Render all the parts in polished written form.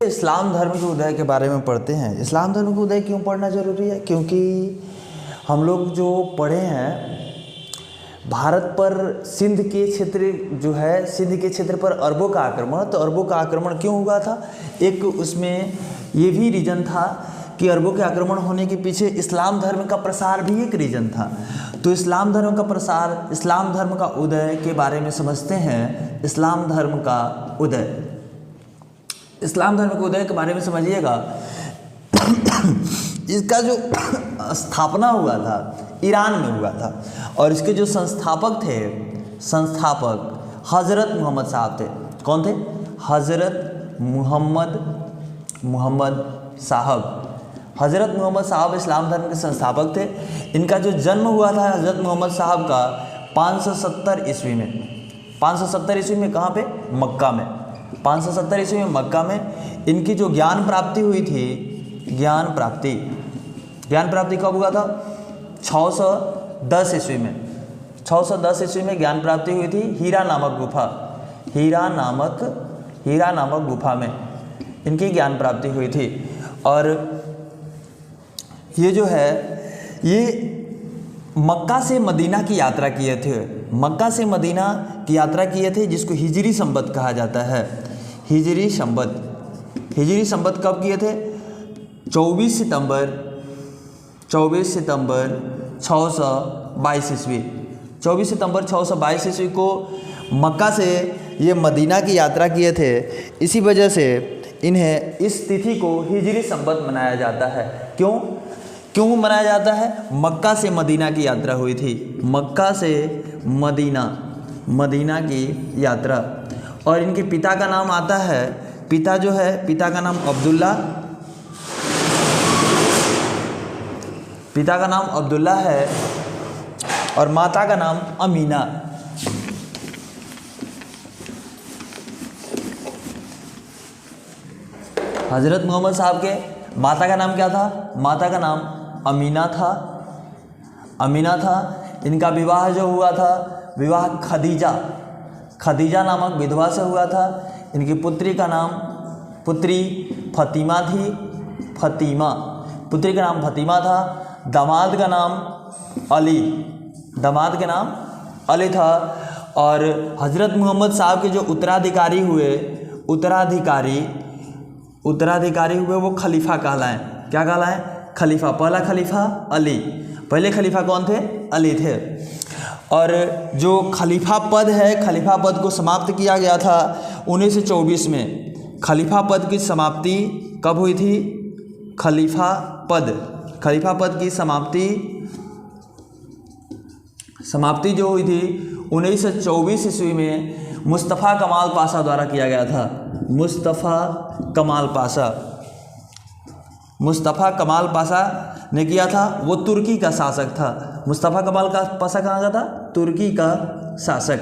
इस्लाम धर्म के उदय के बारे में पढ़ते हैं। इस्लाम धर्म के उदय क्यों पढ़ना ज़रूरी है? क्योंकि हम लोग जो पढ़े हैं भारत पर सिंध के क्षेत्र जो है, सिंध के क्षेत्र पर अरबों का आक्रमण, तो अरबों का आक्रमण क्यों हुआ था? एक उसमें ये भी रीज़न था कि अरबों के आक्रमण होने के पीछे इस्लाम धर्म का प्रसार भी एक रीज़न था। तो इस्लाम धर्म का प्रसार, इस्लाम धर्म का उदय के बारे में समझते हैं। इस्लाम धर्म का उदय, इस्लाम धर्म के उदय के बारे में समझिएगा। इसका जो स्थापना हुआ था ईरान में हुआ था और इसके जो संस्थापक थे, संस्थापक हज़रत मोहम्मद साहब थे। कौन थे? हज़रत मोहम्मद साहब। हज़रत मोहम्मद साहब इस्लाम धर्म के संस्थापक थे। इनका जो जन्म हुआ था हज़रत मोहम्मद साहब का 570 ईस्वी में। 570 ईस्वी में कहाँ पे? मक्का में। 570 ईस्वी में मक्का में इनकी जो ज्ञान प्राप्ति हुई थी, ज्ञान प्राप्ति कब हुआ था? 610 ईस्वी में। 610 ईस्वी में ज्ञान प्राप्ति हुई थी हीरा नामक गुफा में इनकी ज्ञान प्राप्ति हुई थी। और ये जो है, ये मक्का से मदीना की यात्रा किए थे। मक्का से मदीना की यात्रा किए थे, जिसको हिजरी संवत कहा जाता है। हिजरी संवत कब किए थे? 24 सितंबर 622 ईस्वी। 24 सितंबर 622 ईस्वी को मक्का से ये मदीना की यात्रा किए थे। इसी वजह से इन्हें इस तिथि को हिजरी संवत मनाया जाता है। क्यों मनाया जाता है? मक्का से मदीना की यात्रा हुई थी। मक्का से मदीना की यात्रा। और इनके पिता का नाम आता है, पिता का नाम अब्दुल्ला है और माता का नाम अमीना। हज़रत मोहम्मद साहब के माता का नाम क्या था? माता का नाम अमीना था। इनका विवाह जो हुआ था, विवाह खदीजा नामक विधवा से हुआ था। इनकी पुत्री फतीमा थी। पुत्री का नाम फतीमा था। दामाद का नाम अली था। और हज़रत मोहम्मद साहब के जो उत्तराधिकारी हुए वो खलीफा कहलाएं। क्या कहलाएं? खलीफा। पहला खलीफा अली। पहले खलीफा कौन थे? अली थे। और जो खलीफा पद को समाप्त किया गया था 1924 में। खलीफा पद की समाप्ति कब हुई थी? खलीफा पद की समाप्ति जो हुई थी 1924 ईस्वी में मुस्तफ़ा कमाल पाशा द्वारा किया गया था। मुस्तफ़ा कमाल पाशा ने किया था। वो तुर्की का शासक था। मुस्तफ़ा कमाल का पाशा कहाँ का था? तुर्की का शासक।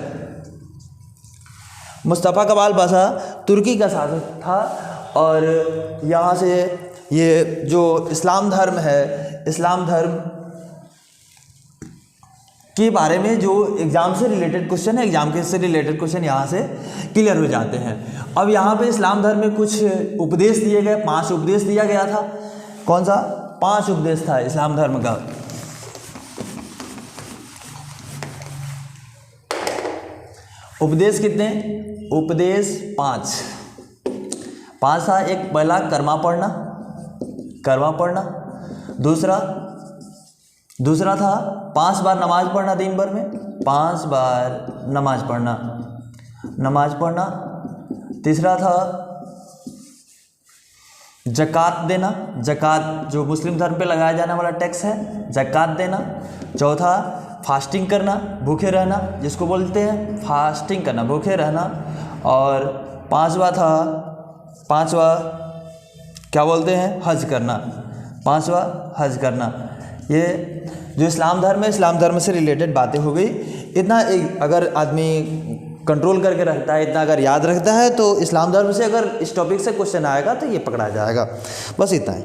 मुस्तफ़ा कमाल पाशा तुर्की का शासक था। और यहाँ से ये जो इस्लाम धर्म है, इस्लाम धर्म के बारे में जो एग्ज़ाम से रिलेटेड क्वेश्चन है, एग्जाम के से रिलेटेड क्वेश्चन यहाँ से क्लियर हो जाते हैं। अब यहाँ पे इस्लाम धर्म में कुछ उपदेश दिए गए, 5 उपदेश दिया गया था। कौन सा? 5 उपदेश था इस्लाम धर्म का। उपदेश कितने? उपदेश 5 था। एक पहला कर्मा पढ़ना। दूसरा था 5 बार नमाज पढ़ना दिन भर में। 5 बार नमाज पढ़ना। तीसरा था ज़कात देना। ज़कात जो मुस्लिम धर्म पे लगाया जाने वाला टैक्स है, ज़कात देना। चौथा फास्टिंग करना, भूखे रहना, जिसको बोलते हैं फास्टिंग करना, भूखे रहना। और पांचवा क्या बोलते हैं? हज करना। 5वां हज करना। ये जो इस्लाम धर्म है, इस्लाम धर्म से रिलेटेड बातें हो गई। इतना अगर आदमी कंट्रोल करके रखता है, इतना अगर याद रखता है, तो इस्लाम धर्म से अगर इस टॉपिक से क्वेश्चन आएगा तो ये पकड़ा जाएगा। बस इतना ही।